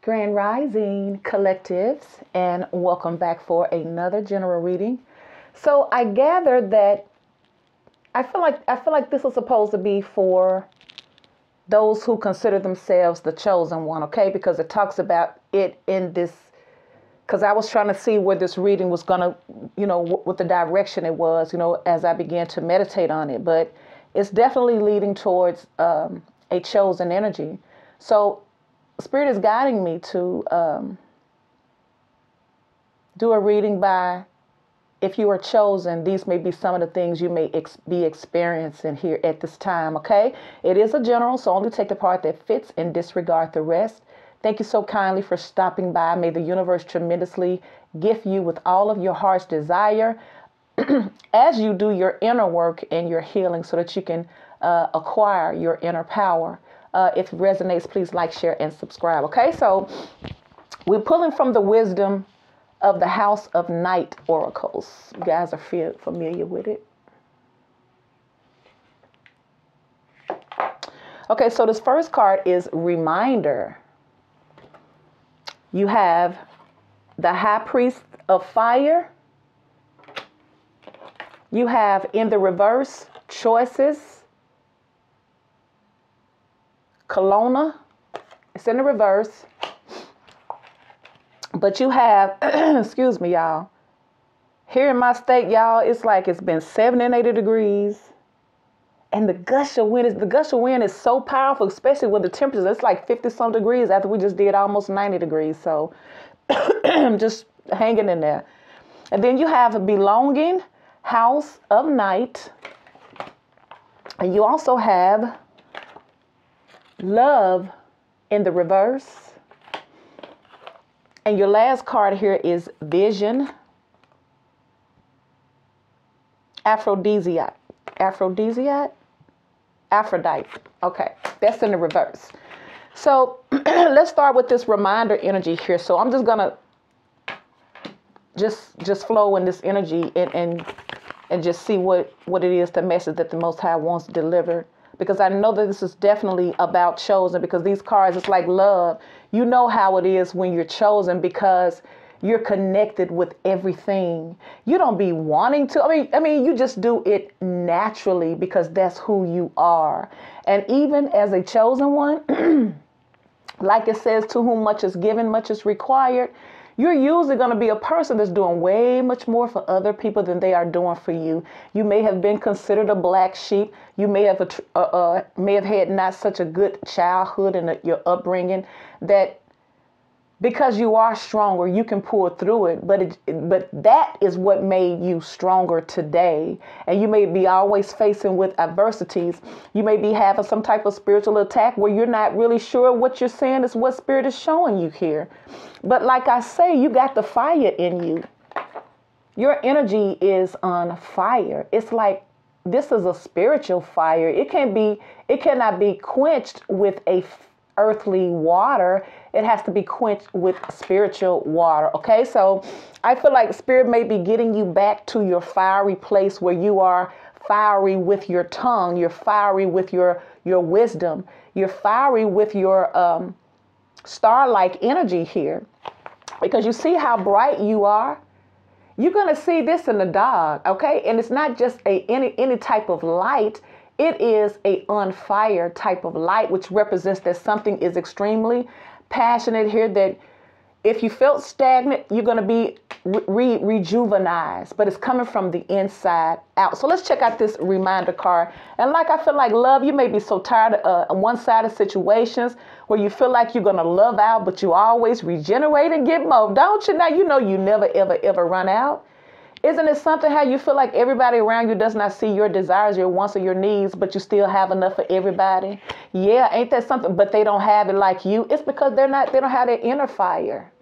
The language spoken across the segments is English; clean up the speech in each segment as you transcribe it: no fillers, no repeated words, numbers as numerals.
Grand Rising collectives, and welcome back for another general reading. So I gathered that I feel like this is supposed to be for those who consider themselves the chosen one, okay? Because it talks about it in this. Because I was trying to see where this reading was gonna, what the direction it was, as I began to meditate on it. But it's definitely leading towards a chosen energy. So Spirit is guiding me to do a reading by, if you are chosen, these may be some of the things you may be experiencing here at this time, okay? It is a general, so only take the part that fits and disregard the rest. Thank you so kindly for stopping by. May the universe tremendously gift you with all of your heart's desire as you do your inner work and your healing so that you can acquire your inner power. If it resonates, please like, share, and subscribe. Okay, so we're pulling from the wisdom of the House of Night Oracles. You guys are familiar with it. Okay, so this first card is Reminder. You have the High Priest of Fire. You have in the reverse, Choices. Kelowna. It's in the reverse. But you have, excuse me, y'all. Here in my state, y'all, it's like it's been 70 and 80 degrees. And the gush of wind is so powerful, especially with the temperatures. It's like 50-some degrees after we just did almost 90 degrees. So just hanging in there. And then you have a Belonging, House of Night. And you also have Love in the reverse. And your last card here is Vision, Aphrodite. Okay, that's in the reverse. So let's start with this reminder energy here. So I'm just gonna just flow in this energy and just see what it is, the message that the Most High wants delivered. Because I know that this is definitely about chosen, because these cards, it's like love. You know how it is when you're chosen because you're connected with everything. You don't be wanting to. I mean, you just do it naturally because that's who you are. And even as a chosen one, like it says, to whom much is given, much is required. You're usually going to be a person that's doing way much more for other people than they are doing for you. You may have been considered a black sheep. You may have had not such a good childhood and your upbringing, that because you are stronger, you can pull through it. But that is what made you stronger today. And you may be always facing with adversities. You may be having some type of spiritual attack where you're not really sure what you're saying is what Spirit is showing you here. But like I say, you got the fire in you. Your energy is on fire. It's like this is a spiritual fire. It cannot be quenched with a earthly water. It has to be quenched with spiritual water. Okay, so I feel like Spirit may be getting you back to your fiery place where you are fiery with your tongue. You're fiery with your wisdom. You're fiery with your star-like energy here, because you see how bright you are. You're going to see this in the dark, okay? And it's not just any type of light. It is a on fire type of light, which represents that something is extremely passionate here, that if you felt stagnant, you're going to be rejuvenized, but it's coming from the inside out. So let's check out this reminder card. And like I feel like love, you may be so tired of one-sided situations where you feel like you're going to love out, but you always regenerate and get more, don't you? Now, you know you never, ever, ever run out. Isn't it something how you feel like everybody around you does not see your desires, your wants, or your needs, but you still have enough for everybody? Yeah, ain't that something? But they don't have it like you. It's because they don't have that inner fire.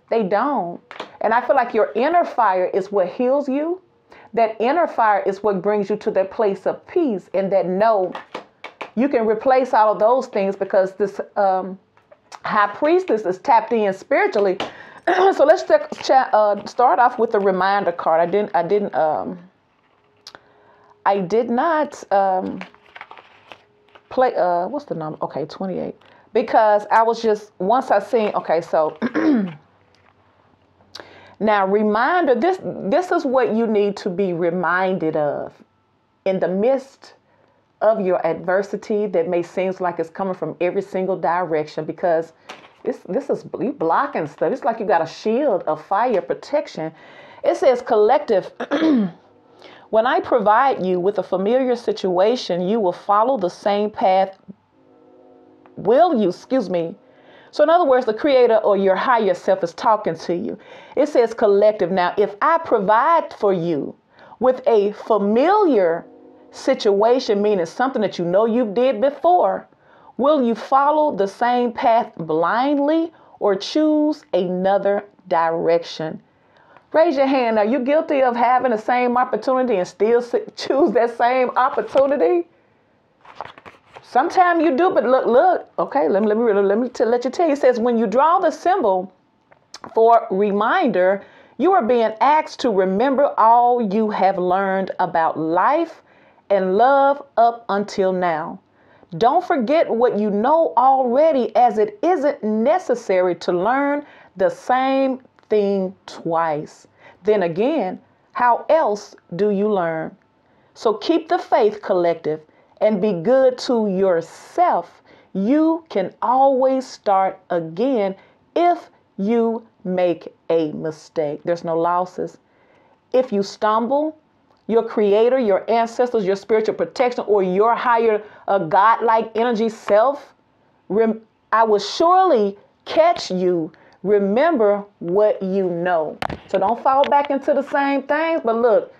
They don't. And I feel like your inner fire is what heals you. That inner fire is what brings you to that place of peace, and that you can replace all of those things, because this high priestess is tapped in spiritually. So let's start off with the reminder card. I did not play, what's the number? Okay, 28. because I was just, once I seen, okay, so now reminder, this is what you need to be reminded of in the midst of your adversity that may seem like it's coming from every single direction, because this is you blocking stuff. It's like you got a shield of fire protection. It says collective. When I provide you with a familiar situation, you will follow the same path. Will you, excuse me. So in other words, the creator or your higher self is talking to you. It says collective. Now, if I provide for you with a familiar situation, meaning something that you know you did before, will you follow the same path blindly or choose another direction? Raise your hand. Are you guilty of having the same opportunity and still choose that same opportunity? Sometimes you do, but look. Okay, let me let you tell you. It says when you draw the symbol for reminder, you are being asked to remember all you have learned about life and love up until now. Don't forget what you know already, as it isn't necessary to learn the same thing twice. Then again, how else do you learn? So keep the faith, collective, and be good to yourself. You can always start again if you make a mistake. There's no losses. If you stumble, your creator, your ancestors, your spiritual protection, or your higher godlike energy self, I will surely catch you. Remember what you know. So don't fall back into the same things. But look,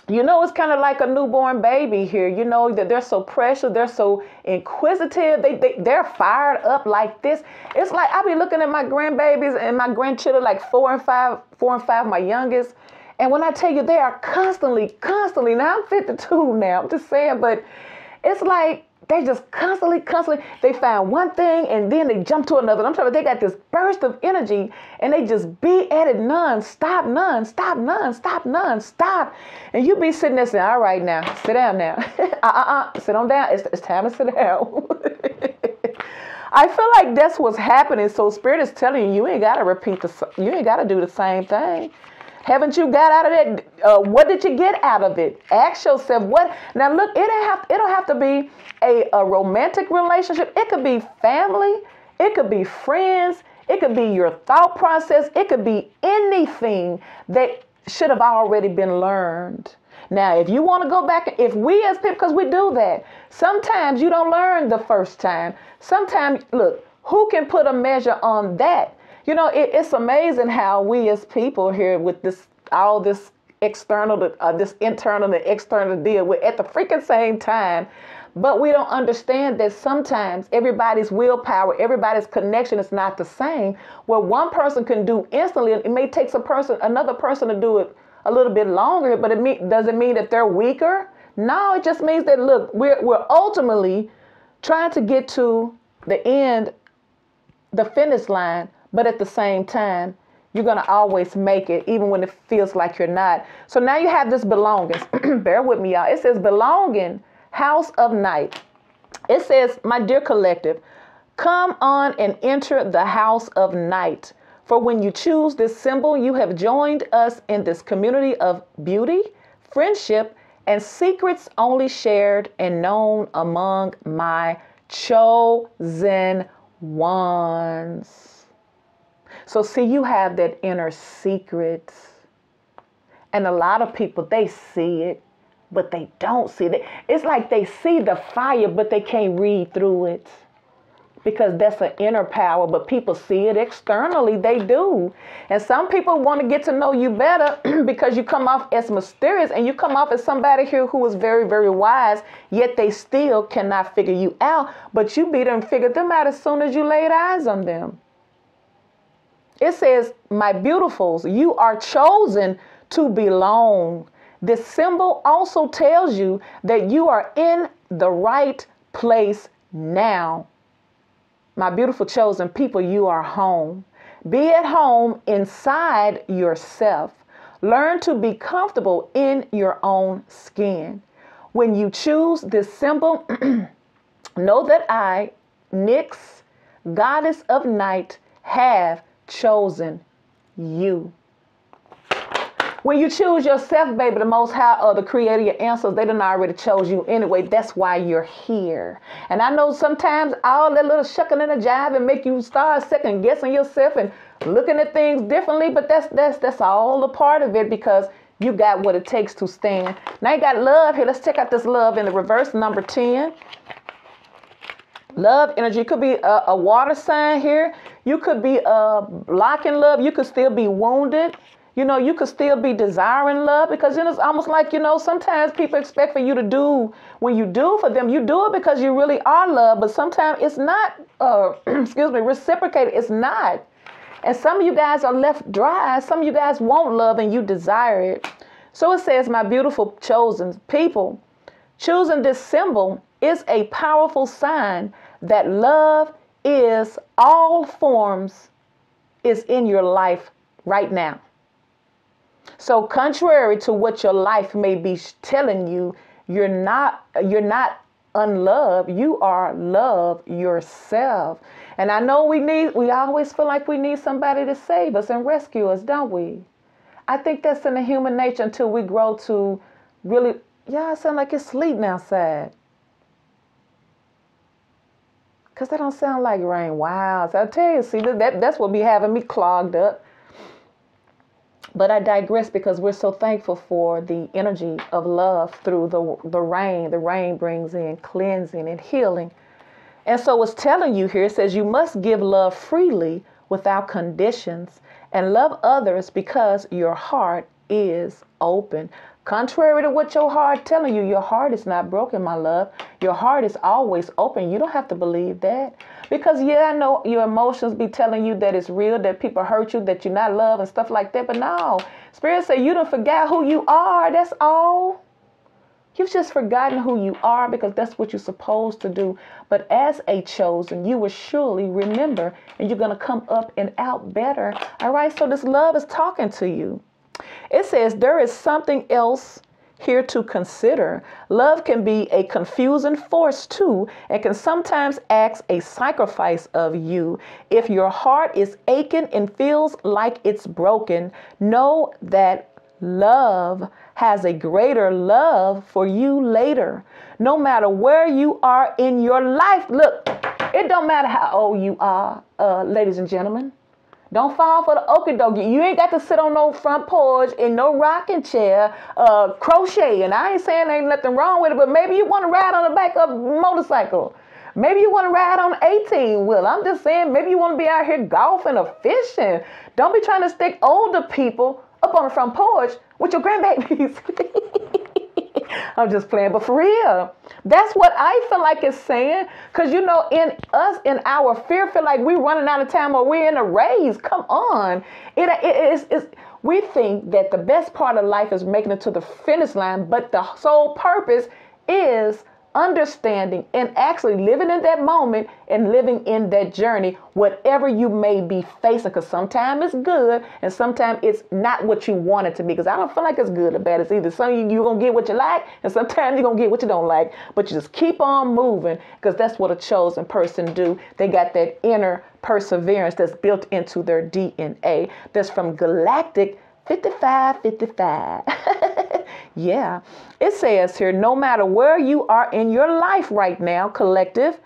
you know, it's kind of like a newborn baby here. You know that they're so precious. They're so inquisitive. They're fired up like this. It's like I be looking at my grandbabies and my grandchildren, like 4 and 5, my youngest. And when I tell you, they are constantly, now I'm 52 now, I'm just saying, but it's like they just constantly, they find one thing and then they jump to another. I'm talking, they got this burst of energy and they just be at it non-stop. And you be sitting there saying, all right now, sit down now. Sit on down. It's time to sit down. I feel like that's what's happening. So Spirit is telling you, you ain't got to you ain't got to do the same thing. Haven't you got out of that? What did you get out of it? Ask yourself what. Now look, it don't have to be a romantic relationship. It could be family. It could be friends. It could be your thought process. It could be anything that should have already been learned. Now, if you want to go back, if we as people, because we do that, sometimes you don't learn the first time. Sometimes, look, who can put a measure on that? You know, it's amazing how we as people here with all this external, this internal and external to deal with at the freaking same time. But we don't understand that sometimes everybody's willpower, everybody's connection is not the same. What one person can do instantly, it may take another person to do it a little bit longer, but doesn't mean that they're weaker. No, it just means that, look, we're ultimately trying to get to the end, the finish line. But at the same time, you're going to always make it, even when it feels like you're not. So now you have this belongings. Bear with me, y'all. It says belonging, house of night. It says, my dear collective, come on and enter the house of night. For when you choose this symbol, you have joined us in this community of beauty, friendship, and secrets only shared and known among my chosen ones. So see, you have that inner secret. And a lot of people, they see it, but they don't see it. It's like they see the fire, but they can't read through it. Because that's an inner power, but people see it externally. They do. And some people want to get to know you better because you come off as mysterious and you come off as somebody here who is very, very wise, yet they still cannot figure you out. But you beat them and figured them out as soon as you laid eyes on them. It says, my beautifuls, you are chosen to belong. This symbol also tells you that you are in the right place now. My beautiful chosen people, you are home. Be at home inside yourself. Learn to be comfortable in your own skin. When you choose this symbol, know that I Nyx, goddess of night, have chosen you. When you choose yourself, baby, the Most High or the Creator, your answers, they done already chose you anyway. That's why you're here. And I know sometimes all that little shucking and a jive and make you start second guessing yourself and looking at things differently, but that's all a part of it, because you got what it takes to stand. Now you got love here. Let's check out this love in the reverse, number 10. Love energy. It could be a water sign here. You could be blocking love. You could still be wounded. You know, you could still be desiring love, because it's almost like, sometimes people expect for you to do, when you do for them, you do it because you really are loved, but sometimes it's not, reciprocated. It's not. And some of you guys are left dry. Some of you guys want love and you desire it. So it says, my beautiful chosen people, choosing this symbol is a powerful sign that love is all forms is in your life right now. So contrary to what your life may be telling you, you're not unloved. You are love yourself. And I know we always feel like we need somebody to save us and rescue us, don't we? I think that's in the human nature until we grow to really, I sound like it's sleeting outside. Because that don't sound like rain. Wow. So I tell you, see, that's what be having me clogged up. But I digress, because we're so thankful for the energy of love through the rain. The rain brings in cleansing and healing. And so it's telling you here, it says you must give love freely without conditions and love others because your heart is open. Contrary to what your heart telling you, your heart is not broken, my love. Your heart is always open. You don't have to believe that. Because, I know your emotions be telling you that it's real, that people hurt you, that you're not loved and stuff like that. But no, Spirit say you don't forget who you are. That's all. You've just forgotten who you are, because that's what you're supposed to do. But as a chosen, you will surely remember, and you're going to come up and out better. All right, so this love is talking to you. It says there is something else here to consider. Love can be a confusing force too, and can sometimes ask a sacrifice of you. If your heart is aching and feels like it's broken, know that love has a greater love for you later. No matter where you are in your life. Look, it don't matter how old you are, ladies and gentlemen. Don't fall for the okie dokie. You ain't got to sit on no front porch in no rocking chair, crochet. And I ain't saying there ain't nothing wrong with it, but maybe you want to ride on the back of a motorcycle. Maybe you want to ride on an 18-wheel. I'm just saying, maybe you want to be out here golfing or fishing. Don't be trying to stick older people up on the front porch with your grandbabies. I'm just playing, but for real, that's what I feel like it's saying. Because, in our fear, feel like we're running out of time or we're in a race. Come on. We think that the best part of life is making it to the finish line, but the sole purpose is understanding and actually living in that moment and living in that journey, whatever you may be facing. Because sometimes it's good and sometimes it's not what you want it to be. Because I don't feel like it's good or bad. It's either some you're going to get what you like, and sometimes you're going to get what you don't like. But you just keep on moving, because that's what a chosen person do. They got that inner perseverance that's built into their DNA. That's from Galactic 5555. Yeah. It says here, no matter where you are in your life right now, collective,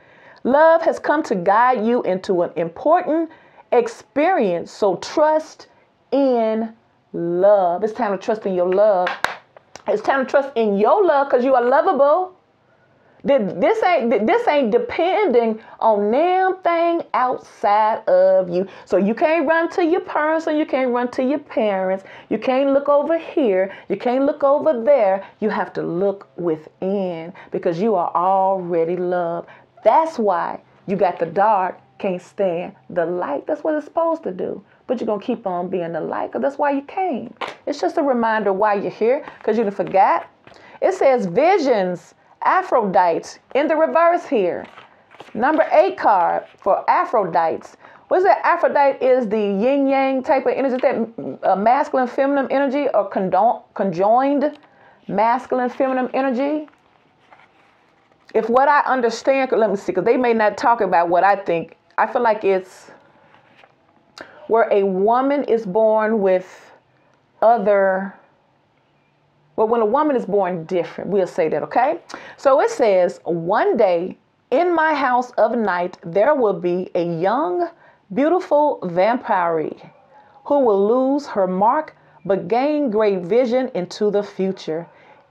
love has come to guide you into an important experience. So trust in love. It's time to trust in your love. It's time to trust in your love, because you are lovable. This ain't depending on damn thing outside of you. So you can't run to your parents, or you can't run to your parents. You can't look over here. You can't look over there. You have to look within, because you are already loved. That's why you got the dark can't stand the light. That's what it's supposed to do. But you're going to keep on being the light, because that's why you came. It's just a reminder why you're here, because you forgot. It says visions. Aphrodite in the reverse here. Number 8 card for Aphrodites. What is that? Aphrodite is the yin yang type of energy, that masculine feminine energy, or conjoined masculine feminine energy. if what I understand, let me see, because they may not talk about what I think. I feel like it's where a woman is born with other, well, when a woman is born different, we'll say that, okay? So it says, one day in my house of night, there will be a young, beautiful vampire who will lose her mark but gain great vision into the future.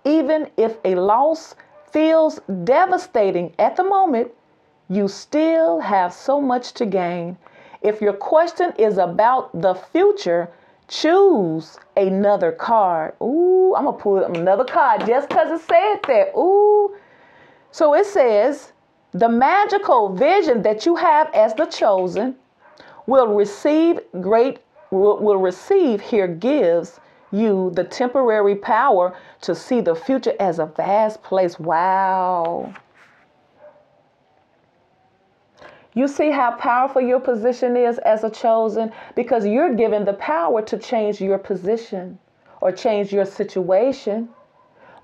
Even if a loss feels devastating at the moment, you still have so much to gain. If your question is about the future, choose another card. Ooh, I'm going to pull another card just because it said that. Ooh. So it says, the magical vision that you have as the chosen will receive here gives you the temporary power to see the future as a vast place. Wow. You see how powerful your position is as a chosen, because you're given the power to change your position or change your situation.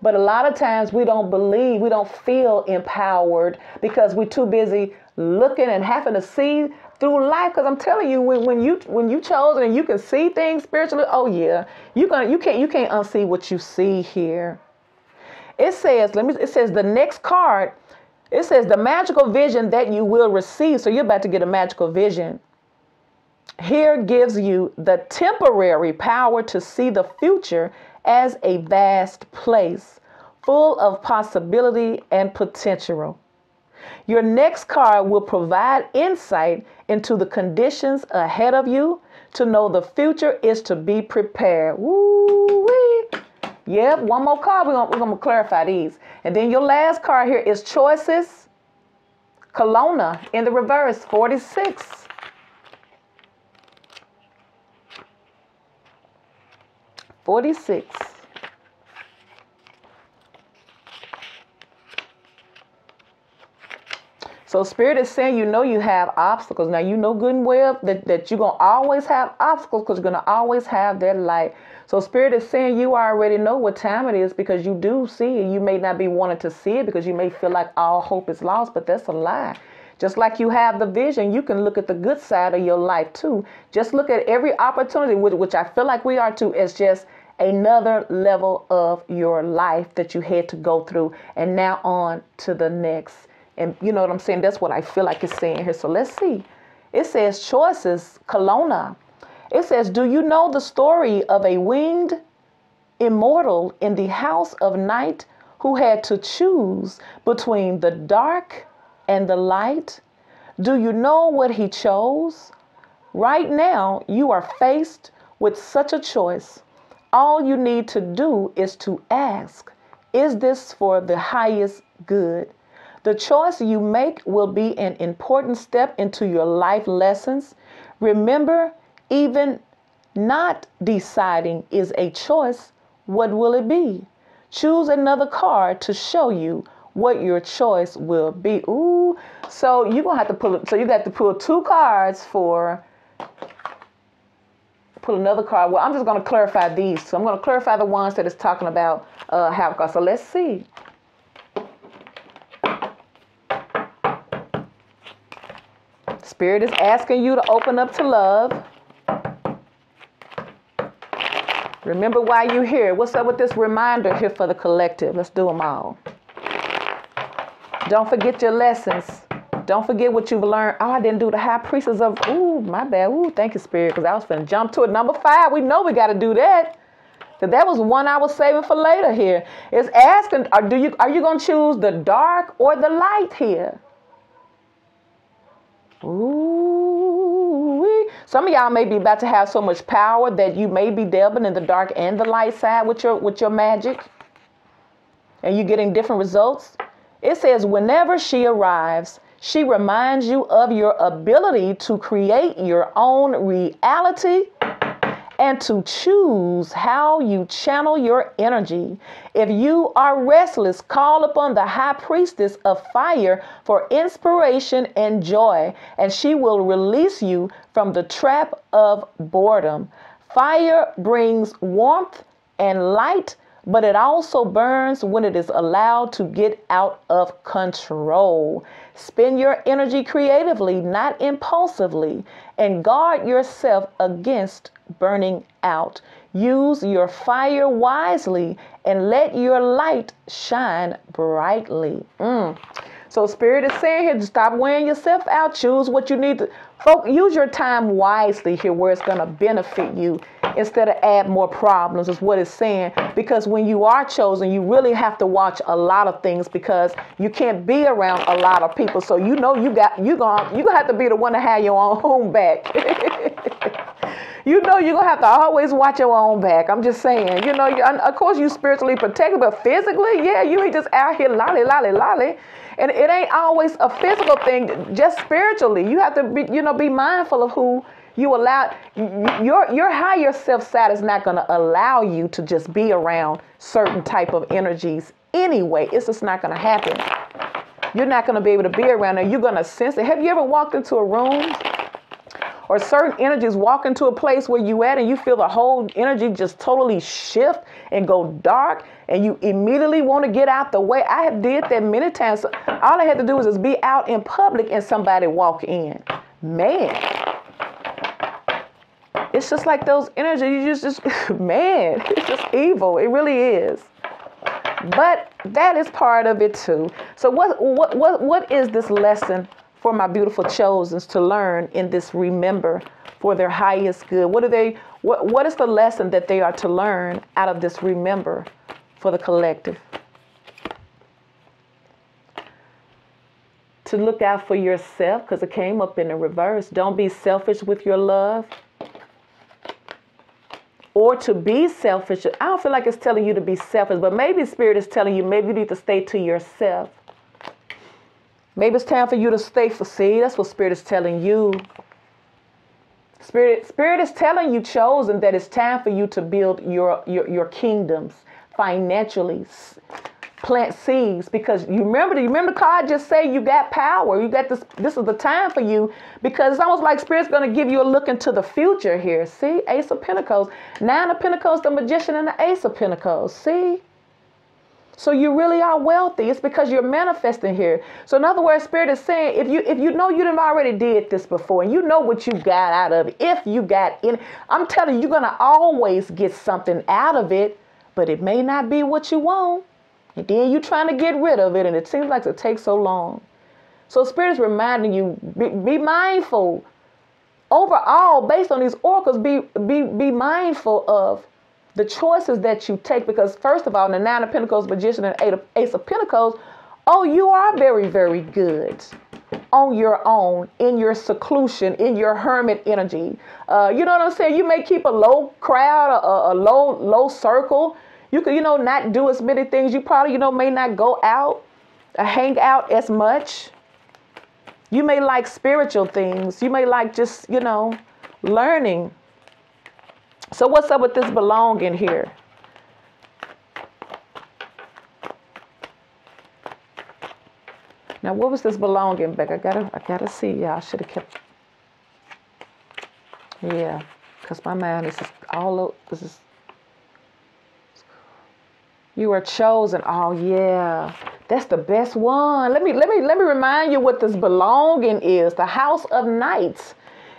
But a lot of times we don't believe, we don't feel empowered because we're too busy looking and having to see through life. Because I'm telling you, when you chosen and you can see things spiritually, oh yeah, you can't unsee what you see here. It says, it says the next card, it says the magical vision that you will receive. So you're about to get a magical vision. Here gives you the temporary power to see the future as a vast place full of possibility and potential. Your next card will provide insight into the conditions ahead of you. To know the future is to be prepared. Woo-wee. Yep, one more card. We're gonna clarify these. And then your last card here is choices. Kelowna in the reverse, 46. 46. So Spirit is saying, you know, you have obstacles. Now, you know good and well that you're going to always have obstacles because you're going to always have that light. So Spirit is saying you already know what time it is because you do see it. You may not be wanting to see it because you may feel like all hope is lost, but that's a lie. Just like you have the vision, you can look at the good side of your life too. Just look at every opportunity, which I feel like we are too, as just another level of your life that you had to go through, and now on to the next. And you know what I'm saying? That's what I feel like it's saying here. So let's see. It says choices, Kelowna. It says, do you know the story of a winged immortal in the house of night who had to choose between the dark and the light? Do you know what he chose? Right now, you are faced with such a choice. All you need to do is to ask, is this for the highest good? The choice you make will be an important step into your life lessons. Remember, even not deciding is a choice. What will it be? Choose another card to show you what your choice will be. Ooh, so you're gonna have to pull. So you got to pull two cards for. Pull another card. Well, I'm just gonna clarify these. So I'm gonna clarify the ones that is talking about Habakkuk. So let's see. Spirit is asking you to open up to love. Remember why you're here. What's up with this reminder here for the collective? Let's do them all. Don't forget your lessons. Don't forget what you've learned. Oh, I didn't do the high priestess of, ooh, my bad. Ooh, thank you, Spirit, because I was finna jump to it. Number 5, we know we got to do that. Because that was one I was saving for later here. It's asking, are you going to choose the dark or the light here? Ooh, some of y'all may be about to have so much power that you may be dabbling in the dark and the light side with your magic, and you're getting different results. It says, whenever she arrives, she reminds you of your ability to create your own reality and to choose how you channel your energy. If you are restless, call upon the high priestess of fire for inspiration and joy, and she will release you from the trap of boredom. Fire brings warmth and light, but it also burns when it is allowed to get out of control. Spend your energy creatively, not impulsively, and guard yourself against burning out. Use your fire wisely and let your light shine brightly. So Spirit is saying here, stop wearing yourself out. Choose what you need to. Use your time wisely here where it's going to benefit you instead of add more problems is what it's saying. Because when you are chosen, you really have to watch a lot of things because you can't be around a lot of people. So you know you're gonna have to be the one to have your own back. You know you're going to have to always watch your own back. I'm just saying, you know, of course you spiritually protected, but physically, yeah, you ain't just out here lolly. And it ain't always a physical thing, just spiritually. You have to be mindful of who you allow. Your higher self-side is not going to allow you to just be around certain type of energies anyway. It's just not going to happen. You're not going to be able to be around there. You're going to sense it. Have you ever walked into a room or certain energies walk into a place where you at and you feel the whole energy just totally shift and go dark and you immediately want to get out the way? I have did that many times. All I had to do was just be out in public and somebody walk in. Man, it's just like those energies. Man, it's just evil. It really is. But that is part of it too. So what is this lesson for my beautiful chosens to learn in this remember for their highest good? What is the lesson that they are to learn out of this remember for the collective? To look out for yourself, because it came up in the reverse. Don't be selfish with your love. Or to be selfish. I don't feel like it's telling you to be selfish, but maybe Spirit is telling you maybe you need to stay to yourself. Maybe it's time for you to stay for see. That's what Spirit is telling you. Spirit is telling you, chosen, that it's time for you to build your kingdoms financially. Plant seeds, because you remember the card just say you got power. You got this. This is the time for you, because it's almost like Spirit's going to give you a look into the future here. See, Ace of Pentacles, Nine of Pentacles, the Magician, and the Ace of Pentacles. See. So you really are wealthy. It's because you're manifesting here. So in other words, Spirit is saying, if you know you done already did this before, and you know what you got out of it, if you got in, I'm telling you, you're going to always get something out of it, but it may not be what you want. And then you're trying to get rid of it, and it seems like it takes so long. So Spirit is reminding you, be mindful. Overall, based on these oracles, be mindful of the choices that you take, because first of all, the Nine of Pentacles, Magician, and Ace of Pentacles, you are very, very good on your own, in your seclusion, in your hermit energy. You know what I'm saying? You may keep a low crowd, a low circle. You could, not do as many things. You probably, may not go out, hang out as much. You may like spiritual things. You may like just, learning. So what's up with this belonging here? Now, what was this belonging back? I gotta see. Yeah, I should have kept. Yeah, because my mind is just all over. This is. You are chosen. Oh yeah, that's the best one. Let me remind you what this belonging is. The House of Knights.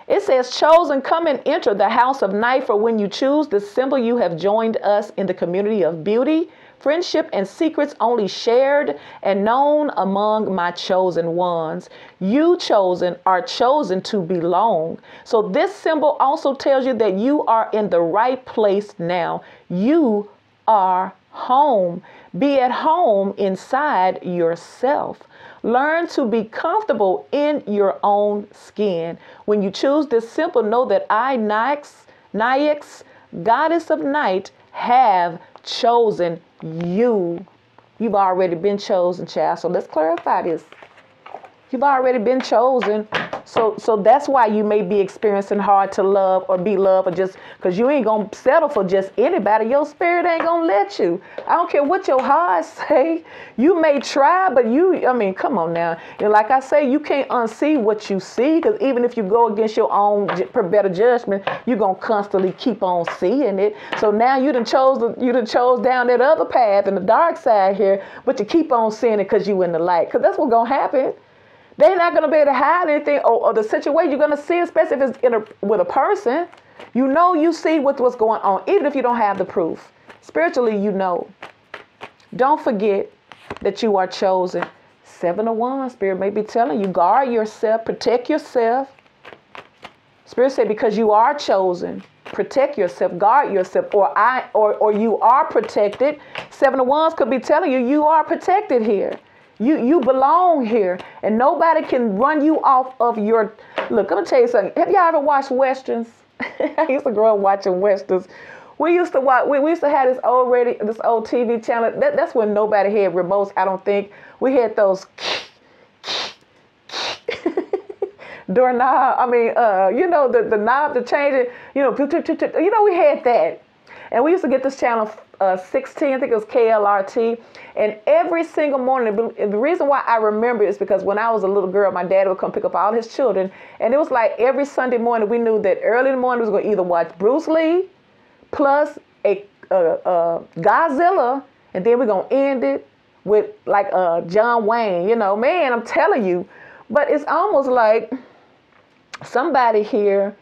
It says, chosen, come and enter the house of night, for when you choose this symbol, you have joined us in the community of beauty, friendship, and secrets only shared and known among my chosen ones. You, chosen, are chosen to belong. So this symbol also tells you that you are in the right place now. You are home. Be at home inside yourself. Learn to be comfortable in your own skin. When you choose this symbol, know that I, Nyx, goddess of night, have chosen you. You've already been chosen, child. So let's clarify this. You've already been chosen. So that's why you may be experiencing hard to love or be loved, or just because you ain't going to settle for just anybody. Your spirit ain't going to let you. I don't care what your heart say. You may try, but come on now. And like I say, you can't unsee what you see, because even if you go against your own better judgment, you're going to constantly keep on seeing it. So now you done chose down that other path in the dark side here, but you keep on seeing it because you in the light, because that's what's going to happen. They're not going to be able to hide anything, or the situation you're going to see, especially if it's with a person. You see what's going on, even if you don't have the proof. Spiritually, Don't forget that you are chosen. 7 of Wands, Spirit may be telling you, guard yourself, protect yourself. Spirit said, because you are chosen, protect yourself, guard yourself, or you are protected. 7 of Wands could be telling you are protected here. You belong here, and nobody can run you off of your... Look, I'm going to tell you something. Have y'all ever watched Westerns? I used to grow up watching Westerns. We used to have this old TV channel. That's when nobody had remotes, I don't think. We had those doorknob. The knob to change it. We had that. And we used to get this channel 16, I think it was KLRT. And every single morning, the reason why I remember is because when I was a little girl, my dad would come pick up all his children. And it was like every Sunday morning, we knew that early in the morning we was going to either watch Bruce Lee plus a Godzilla, and then we're going to end it with like John Wayne. Man, I'm telling you. But it's almost like somebody here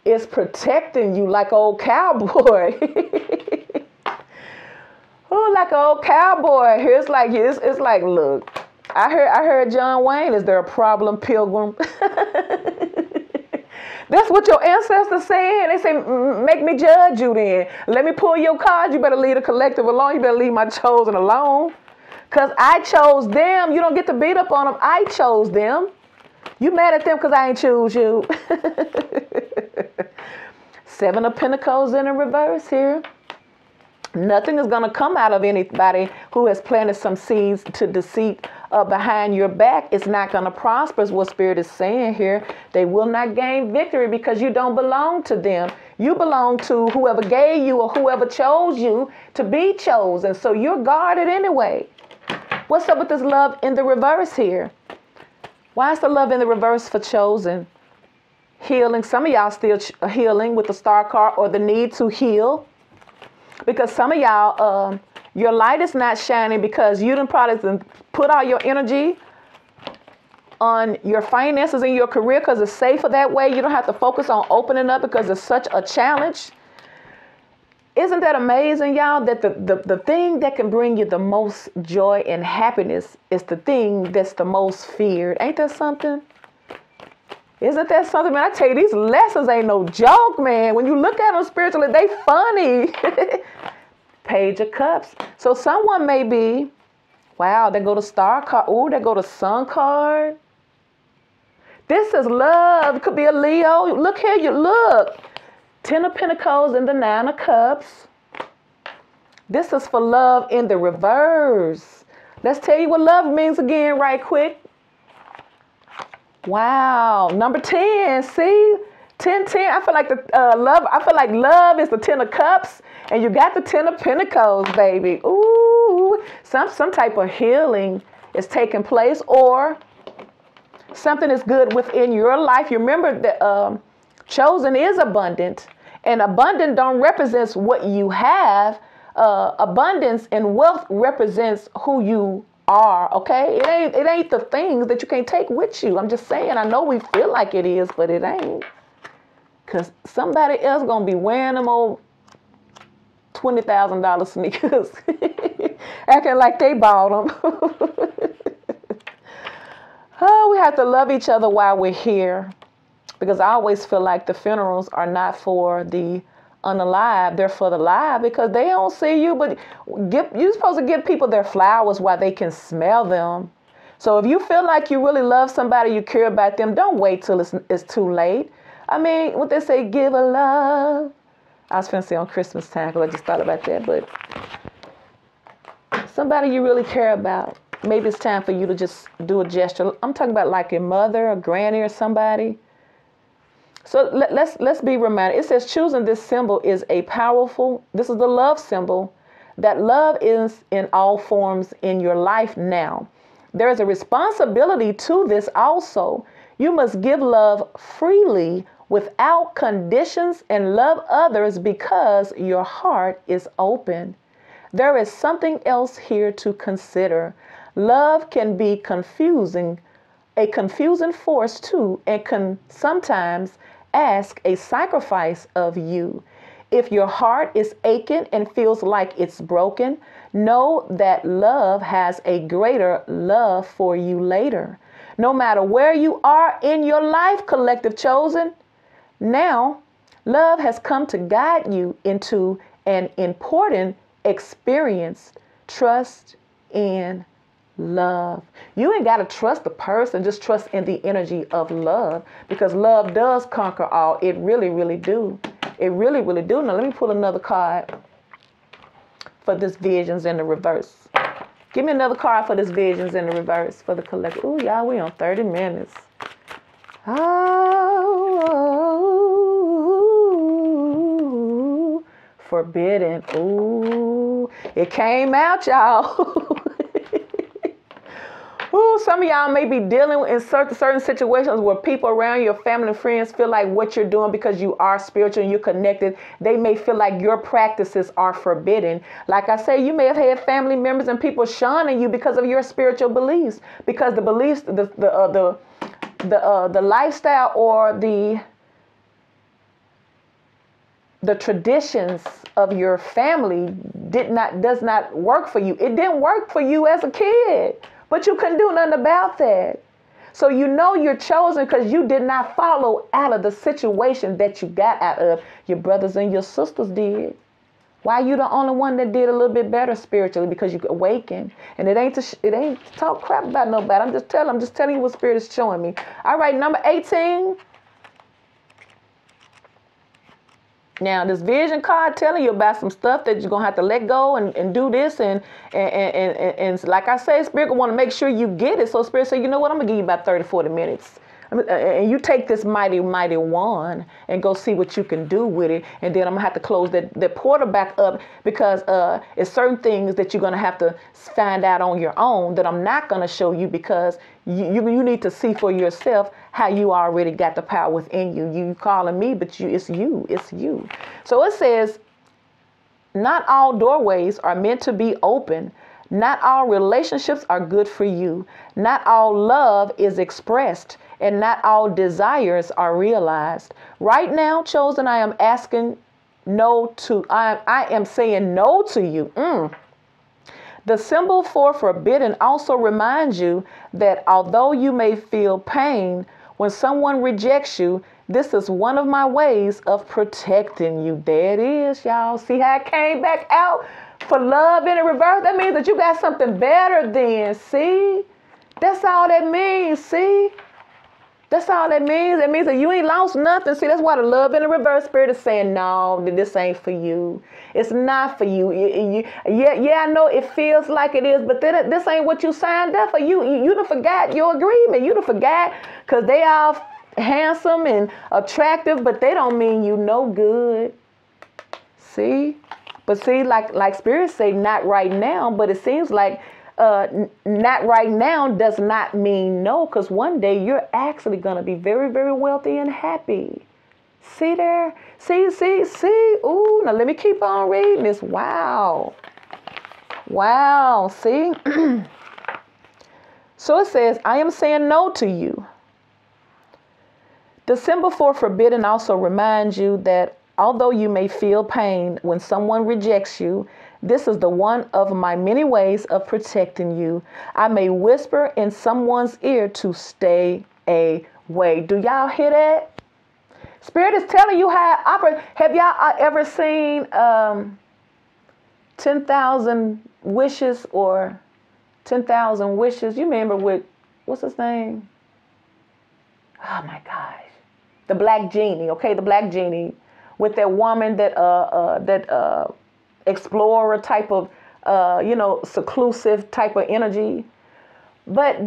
is protecting you like an old cowboy. Oh, like an old cowboy. Here it's like, look, I heard John Wayne. Is there a problem, Pilgrim? That's what your ancestors saying. They say, make me judge you then. Let me pull your cards. You better leave the collective alone. You better leave my chosen alone. Because I chose them. You don't get to beat up on them. I chose them. You mad at them because I ain't choose you. 7 of Pentacles in a reverse here. Nothing is going to come out of anybody who has planted some seeds to deceit behind your back. It's not going to prosper, is what Spirit is saying here. They will not gain victory because you don't belong to them. You belong to whoever gave you or whoever chose you to be chosen. So you're guarded anyway. What's up with this love in the reverse here? Why is the love in the reverse for chosen? Healing. Some of y'all still healing with the star card, or the need to heal. Because some of y'all, your light is not shining because you done probably put all your energy on your finances and your career because it's safer that way. You don't have to focus on opening up because it's such a challenge. Isn't that amazing, y'all, that the thing that can bring you the most joy and happiness is the thing that's the most feared? Ain't that something? Isn't that something, man? I tell you, these lessons ain't no joke, man. When you look at them spiritually, they funny. Page of Cups. So someone may be, wow, they go to star card. Ooh, they go to sun card. This is love. It could be a Leo. Look here, you look. 10 of Pentacles and the 9 of Cups. This is for love in the reverse. Let's tell you what love means again right quick. Wow. Number 10. See? 10, 10. I feel like love is the 10 of Cups. And you got the 10 of Pentacles, baby. Ooh. Some type of healing is taking place, or something is good within your life. You remember that chosen is abundant. And abundant don't represent what you have. Abundance and wealth represents who you are, okay? It ain't the things that you can't take with you. I'm just saying, I know we feel like it is, but it ain't. Because somebody else going to be wearing them old $20,000 sneakers. Acting like they bought them. Oh, we have to love each other while we're here. Because I always feel like the funerals are not for the unalive, they're for the live, because they don't see you, but you're supposed to give people their flowers while they can smell them. So if you feel like you really love somebody, you care about them, don't wait till it's too late. I mean, what they say, give a love. I was finna say on Christmas time because I just thought about that, but somebody you really care about, maybe it's time for you to just do a gesture. I'm talking about like your mother or granny or somebody. So let's be reminded. It says choosing this symbol is a powerful, this is the love symbol, that love is in all forms in your life now. There is a responsibility to this also. You must give love freely without conditions and love others because your heart is open. There is something else here to consider. Love can be confusing, a confusing force too, and can sometimes ask a sacrifice of you. If your heart is aching and feels like it's broken, know that love has a greater love for you later. No matter where you are in your life, collective chosen, now love has come to guide you into an important experience. Trust in love. You ain't got to trust the person, just trust in the energy of love, because love does conquer all. It really, really do. It really, really do. Now let me pull another card for this visions in the reverse. Give me another card for this visions in the reverse for the collective. Ooh, y'all, we on 30 minutes. Oh, forbidden. Ooh, it came out, y'all. Ooh, some of y'all may be dealing in certain situations where people around your family and friends feel like what you're doing, because you are spiritual and you're connected, they may feel like your practices are forbidden. Like I say, you may have had family members and people shunning you because of your spiritual beliefs, because the beliefs, the lifestyle or the traditions of your family does not work for you. It didn't work for you as a kid. But you couldn't do nothing about that. So you know you're chosen because you did not follow out of the situation that you got out of. Your brothers and your sisters did. Why you the only one that did a little bit better spiritually? Because you awakened. And it ain't to talk crap about nobody. I'm just telling you what Spirit is showing me. All right, number 18. Now, this vision card telling you about some stuff that you're going to have to let go and do this. And like I say, Spirit want to make sure you get it. So Spirit say, you know what? I'm going to give you about 30, 40 minutes. And you take this mighty, mighty wand and go see what you can do with it. And then I'm going to have to close that portal back up, because it's certain things that you're going to have to find out on your own that I'm not going to show you, because you need to see for yourself how you already got the power within you. You calling me, but it's you. So it says, not all doorways are meant to be open. Not all relationships are good for you. Not all love is expressed, and not all desires are realized. Right now, chosen, I am asking no to, I am saying no to you. The symbol for forbidden also reminds you that although you may feel pain when someone rejects you, this is one of my ways of protecting you. There it is, y'all. See how it came back out? For love in the reverse, that means that you got something better than. See? That's all that means. See? That's all that means. It means that you ain't lost nothing. See, that's why the love in the reverse Spirit is saying, no, this ain't for you. It's not for you. Yeah, I know it feels like it is, but this ain't what you signed up for. You done forgot your agreement. You done forgot, because they all handsome and attractive, but they don't mean you no good. See? But see, like Spirit say, not right now, but it seems like not right now does not mean no, because one day you're actually going to be very, very wealthy and happy. See there? See. Ooh, now let me keep on reading this. Wow. See? So it says, I am saying no to you. The symbol for forbidden also reminds you that although you may feel pain when someone rejects you, this is the one of my many ways of protecting you. I may whisper in someone's ear to stay away. Do y'all hear that? Spirit is telling you how it operates. Have y'all ever seen 10,000 wishes or 10,000 wishes? You remember with, what's his name? Oh my gosh. The Black Genie, okay? The Black Genie. With that woman that explorer type of, seclusive type of energy. But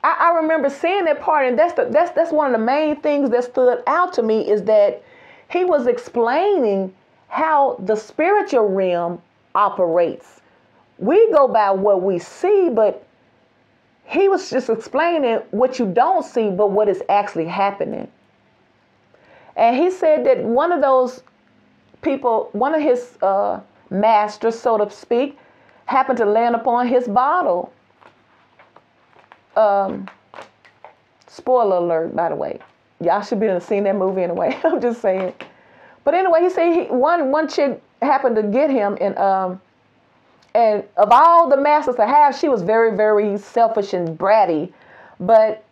I remember seeing that part, and that's one of the main things that stood out to me is that he was explaining how the spiritual realm operates. We go by what we see, but he was just explaining what you don't see, but what is actually happening. And he said that one of those people, one of his masters, so to speak, happened to land upon his bottle. Spoiler alert, by the way. Y'all should be able to see that movie anyway. I'm just saying. But anyway, he said one chick happened to get him, and of all the masters to have, she was very, very selfish and bratty. But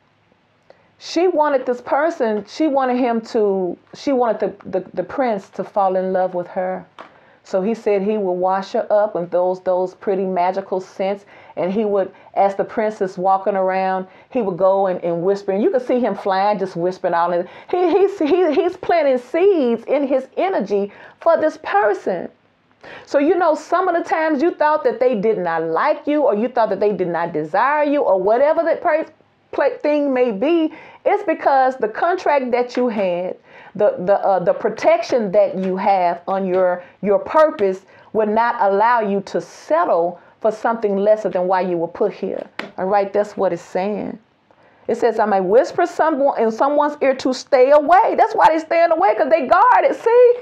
she wanted this person, she wanted the prince to fall in love with her. So he said he would wash her up with those pretty magical scents. And he would, as the princess walking around, he would go and whisper. And you could see him flying, just whispering all in. He's planting seeds in his energy for this person. So, some of the times you thought that they did not like you, or you thought that they did not desire you, or whatever that thing may be, it's because the contract that you had, the protection that you have on your purpose would not allow you to settle for something lesser than why you were put here. All right, that's what it's saying. It says, I may whisper in someone's ear to stay away. That's why they're staying away, because they guard it. See?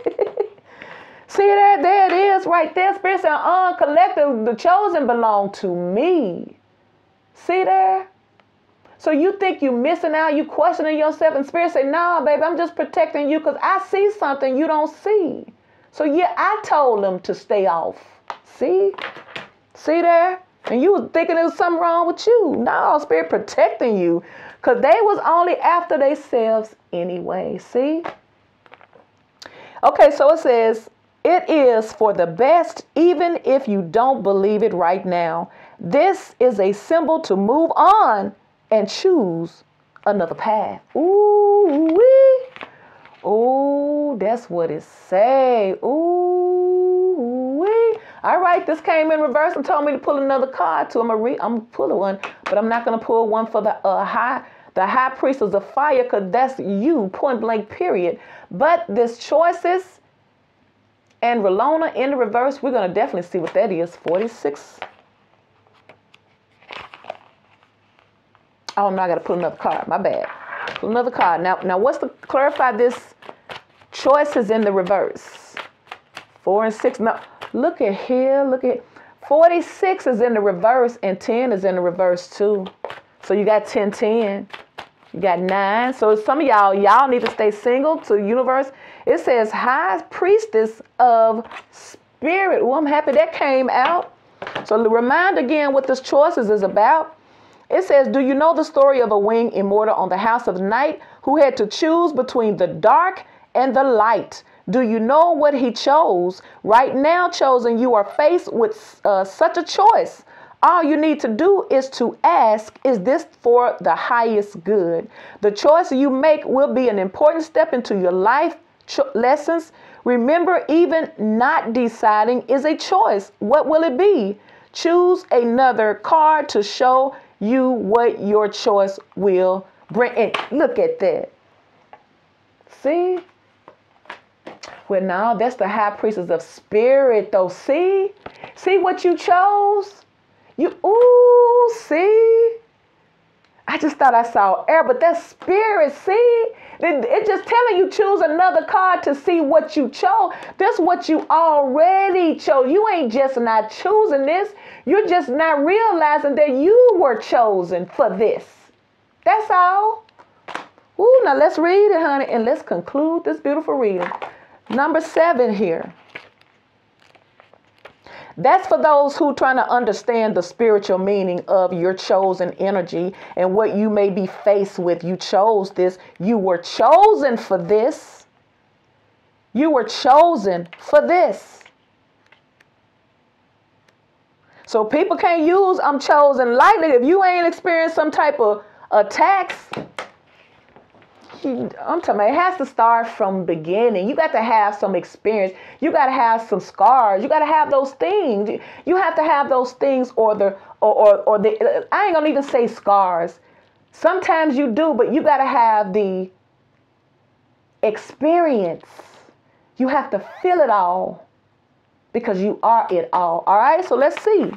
See there it is right there. Spirit said, collective, the chosen belong to me. See there? So you think you're missing out, you questioning yourself, and Spirit say, nah, baby, I'm just protecting you because I see something you don't see. So yeah, I told them to stay off. See? See there? And you was thinking there was something wrong with you. No, Spirit protecting you, because they was only after themselves anyway. See? Okay, so it says, it is for the best, even if you don't believe it right now. This is a symbol to move on and choose another path. Ooh-wee. Ooh, that's what it say. Ooh-wee. All right, this came in reverse and told me to pull another card too. I'm gonna pull one, but I'm not gonna pull one for the high priestess of fire, because that's you, point blank, period. But this choices and Relona in the reverse, we're gonna definitely see what that is. 46. Oh no, I gotta put another card. My bad. Put another card. Now what's to clarify this? Choices in the reverse. 4 and 6. No, look at here. Look at 46 is in the reverse and 10 is in the reverse too. So you got 10, 10. You got 9. So some of y'all need to stay single to the universe. It says high priestess of spirit. Well, I'm happy that came out. So remind again what this choices is about. It says, do you know the story of a winged immortal on the house of night who had to choose between the dark and the light? Do you know what he chose? Right now, chosen, you are faced with such a choice. All you need to do is to ask, is this for the highest good? The choice you make will be an important step into your life lessons. Remember, even not deciding is a choice. What will it be? Choose another card to show you what your choice will bring. And look at that. See? Well, now that's the high priestess of spirit, though. See? See what you chose? See? I just thought I saw air, but that's spirit, see? It's just telling you choose another card to see what you chose. That's what you already chose. You ain't just not choosing this. You're just not realizing that you were chosen for this. That's all. Ooh, now let's read it, honey, and let's conclude this beautiful reading. Number 7 here. That's for those who trying to understand the spiritual meaning of your chosen energy and what you may be faced with. You chose this. You were chosen for this. You were chosen for this. So people can't use I'm chosen lightly. If you ain't experienced some type of attacks, I'm talking about it has to start from beginning. You got to have some experience. You got to have some scars. You got to have those things. You have to have those things or the I ain't gonna even say scars. Sometimes you do, but you got to have the experience. You have to feel it all because you are it all. All right, so let's see.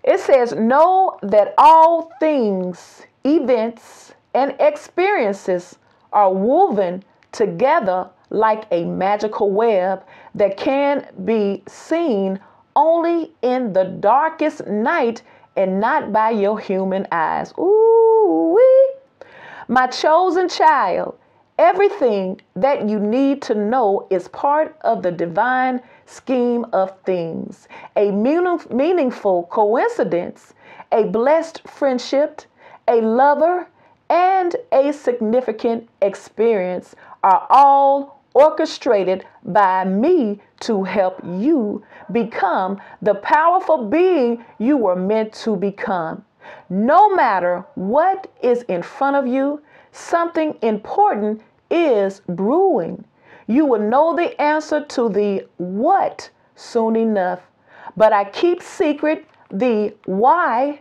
It says, know that all things, events, and experiences are woven together like a magical web that can be seen only in the darkest night and not by your human eyes. Ooh-wee. My chosen child, everything that you need to know is part of the divine scheme of things. A meaningful coincidence, a blessed friendship, a lover, and a significant experience are all orchestrated by me to help you become the powerful being you were meant to become. No matter what is in front of you, something important is brewing. You will know the answer to the what soon enough, but I keep secret the why.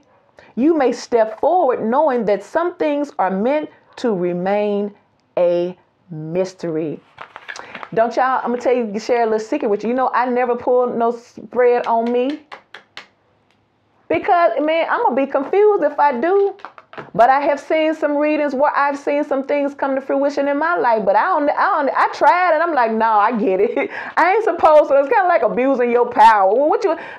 You may step forward knowing that some things are meant to remain a mystery. Don't y'all, I'm going to tell you, share a little secret with you. You know, I never pulled no spread on me. Because, man, I'm going to be confused if I do. But I have seen some readings where I've seen some things come to fruition in my life. But I tried and I'm like, no, I get it. I ain't supposed to. It's kind of like abusing your power. Well,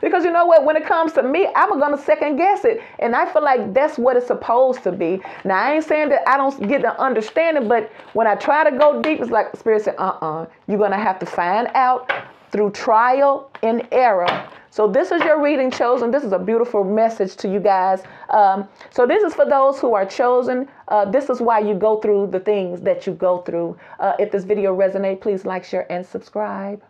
because you know what? When it comes to me, I'm going to second guess it. And I feel like that's what it's supposed to be. Now, I ain't saying that I don't get the understanding. But when I try to go deep, it's like the Spirit said, you're going to have to find out through trial and error. So this is your reading, chosen. This is a beautiful message to you guys. So this is for those who are chosen. This is why you go through the things that you go through. If this video resonates, please like, share, and subscribe.